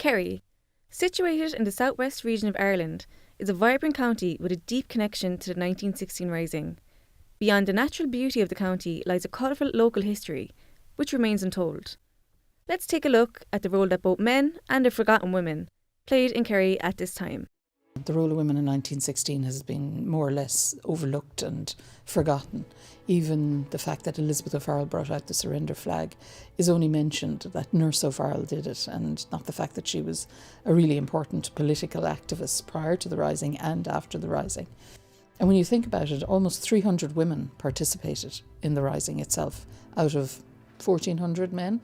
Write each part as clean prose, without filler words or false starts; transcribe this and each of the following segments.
Kerry, situated in the southwest region of Ireland, is a vibrant county with a deep connection to the 1916 Rising. Beyond the natural beauty of the county lies a colourful local history, which remains untold. Let's take a look at the role that both men and the forgotten women played in Kerry at this time. The role of women in 1916 has been more or less overlooked and forgotten. Even the fact that Elizabeth O'Farrell brought out the surrender flag is only mentioned, that Nurse O'Farrell did it, and not the fact that she was a really important political activist prior to the Rising and after the Rising. And when you think about it, almost 300 women participated in the Rising itself out of 1,400 men.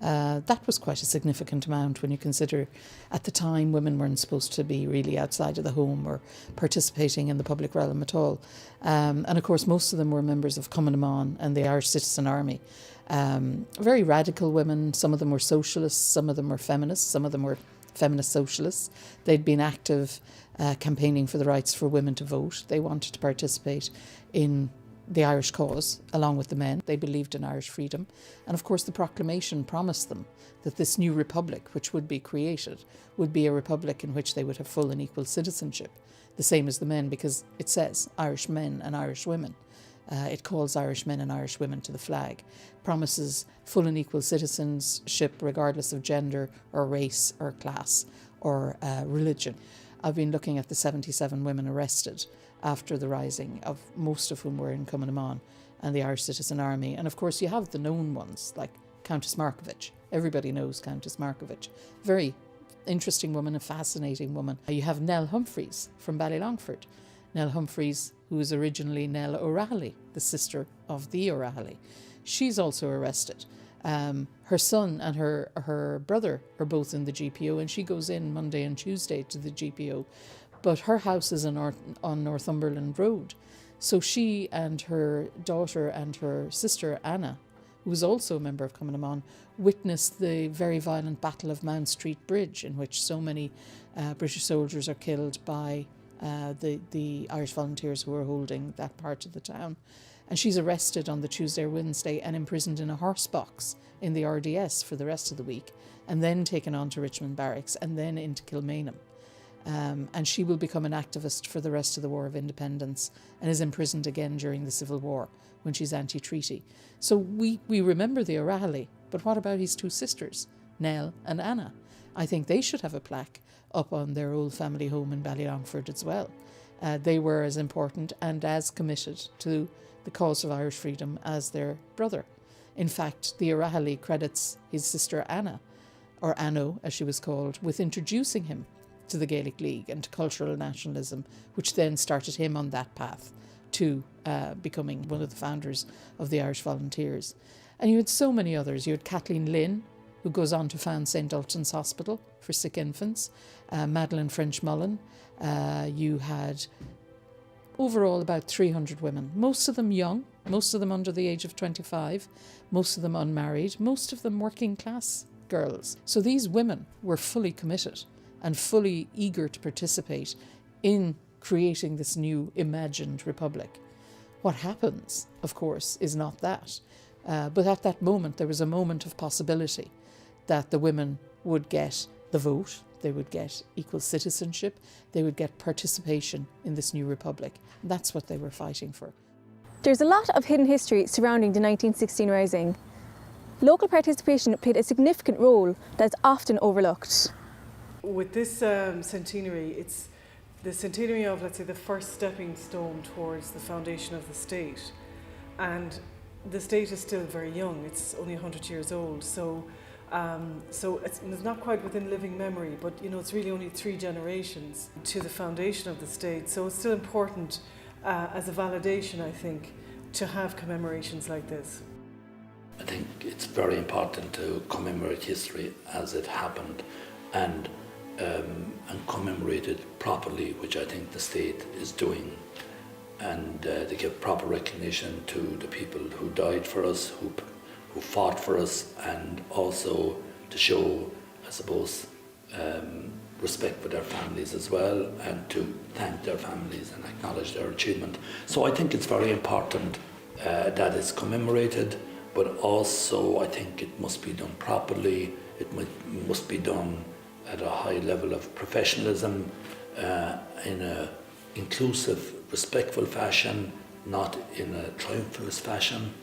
That was quite a significant amount when you consider at the time women weren't supposed to be really outside of the home or participating in the public realm at all. And of course most of them were members of Cumann and the Irish Citizen Army. Very radical women, some of them were socialists, some of them were feminists, some of them were feminist socialists. They'd been active campaigning for the rights for women to vote. They wanted to participate in the Irish cause, along with the men. They believed in Irish freedom. And of course the proclamation promised them that this new republic, which would be created, would be a republic in which they would have full and equal citizenship, the same as the men, because it says Irish men and Irish women. It calls Irish men and Irish women to the flag, promises full and equal citizenship regardless of gender or race or class or religion. I've been looking at the 77 women arrested after the Rising, of most of whom were in Cumann and the Irish Citizen Army. And of course you have the known ones like Countess Markievicz. Everybody knows Countess Markievicz. Very interesting woman, a fascinating woman. You have Nell Humphreys from Ballylongford. Nell Humphreys, who is originally Nell O'Reilly, the sister of the O'Reilly. She's also arrested. Her son and her brother are both in the GPO, and she goes in Monday and Tuesday to the GPO. But her house is on Northumberland Road. So she and her daughter and her sister Anna, who was also a member of Cumann, witnessed the very violent Battle of Mount Street Bridge, in which so many British soldiers are killed by the Irish volunteers who are holding that part of the town. And she's arrested on the Tuesday or Wednesday and imprisoned in a horse box in the RDS for the rest of the week, and then taken on to Richmond Barracks and then into Kilmainham. And she will become an activist for the rest of the War of Independence and is imprisoned again during the Civil War when she's anti-treaty. So we remember the O'Reilly, but what about his two sisters, Nell and Anna? I think they should have a plaque up on their old family home in Ballylongford as well. They were as important and as committed to the cause of Irish freedom as their brother. In fact, the O'Reilly credits his sister Anna, or Anno as she was called, with introducing him to the Gaelic League and to cultural nationalism, which then started him on that path to becoming one of the founders of the Irish Volunteers. And you had so many others. You had Kathleen Lynn, who goes on to found St. Ultan's Hospital for sick infants, Madeleine French-Mullen. You had overall about 300 women, most of them young, most of them under the age of 25, most of them unmarried, most of them working class girls. So these women were fully committed and fully eager to participate in creating this new imagined republic. What happens, of course, is not that. But at that moment, there was a moment of possibility that the women would get the vote, they would get equal citizenship, they would get participation in this new republic. And that's what they were fighting for. There's a lot of hidden history surrounding the 1916 Rising. Local participation played a significant role that's often overlooked. With this centenary, it's the centenary of, let's say, the first stepping stone towards the foundation of the state. And the state is still very young, it's only 100 years old, so it's not quite within living memory, but it's really only 3 generations to the foundation of the state, so it's still important as a validation, I think, to have commemorations like this. I think it's very important to commemorate history as it happened and commemorate it properly, which I think the state is doing, and to give proper recognition to the people who died for us, who fought for us, and also to show, I suppose, respect for their families as well, and to thank their families and acknowledge their achievement. So I think it's very important that it's commemorated, but also I think it must be done properly. It must be done at a high level of professionalism, in an inclusive, respectful fashion, not in a triumphalist fashion.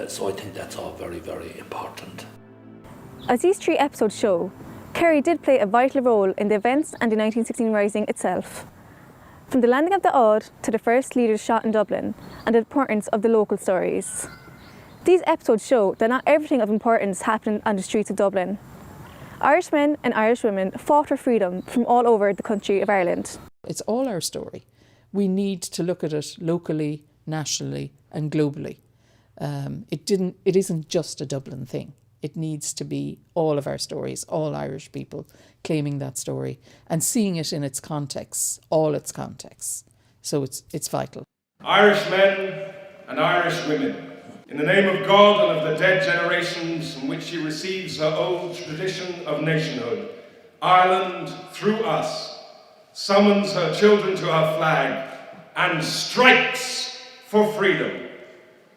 So I think that's all very, very important. As these 3 episodes show, Kerry did play a vital role in the events and the 1916 Rising itself. From the landing of the Odd to the first leaders shot in Dublin and the importance of the local stories. These episodes show that not everything of importance happened on the streets of Dublin. Irish men and Irish women fought for freedom from all over the country of Ireland. It's all our story. We need to look at it locally, nationally and globally. It isn't just a Dublin thing. It needs to be all of our stories, all Irish people claiming that story and seeing it in its contexts, all its contexts. So it's vital. Irish men and Irish women, in the name of God and of the dead generations from which she receives her old tradition of nationhood, Ireland, through us, summons her children to her flag and strikes for freedom.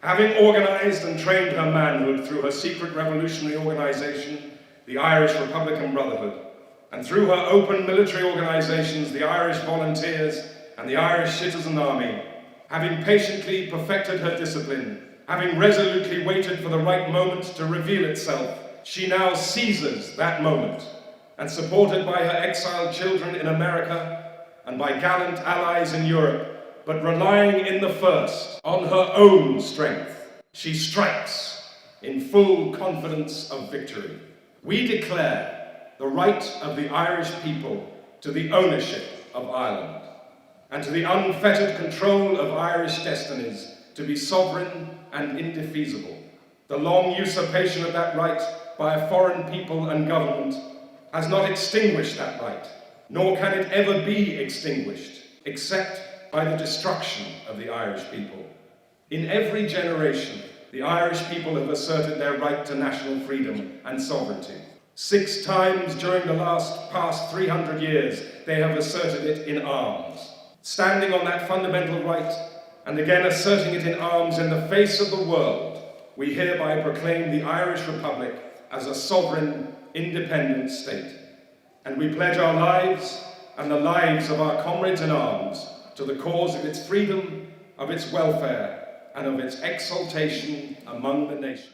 Having organised and trained her manhood through her secret revolutionary organisation, the Irish Republican Brotherhood, and through her open military organisations, the Irish Volunteers and the Irish Citizen Army, having patiently perfected her discipline, having resolutely waited for the right moment to reveal itself, she now seizes that moment, and supported by her exiled children in America and by gallant allies in Europe, but relying in the first on her own strength, she strikes in full confidence of victory. We declare the right of the Irish people to the ownership of Ireland and to the unfettered control of Irish destinies to be sovereign and indefeasible. The long usurpation of that right by a foreign people and government has not extinguished that right, nor can it ever be extinguished, except by the destruction of the Irish people. In every generation, the Irish people have asserted their right to national freedom and sovereignty. 6 times during the past 300 years, they have asserted it in arms. Standing on that fundamental right, and again asserting it in arms in the face of the world, we hereby proclaim the Irish Republic as a sovereign, independent state. And we pledge our lives and the lives of our comrades in arms to the cause of its freedom, of its welfare, and of its exaltation among the nations.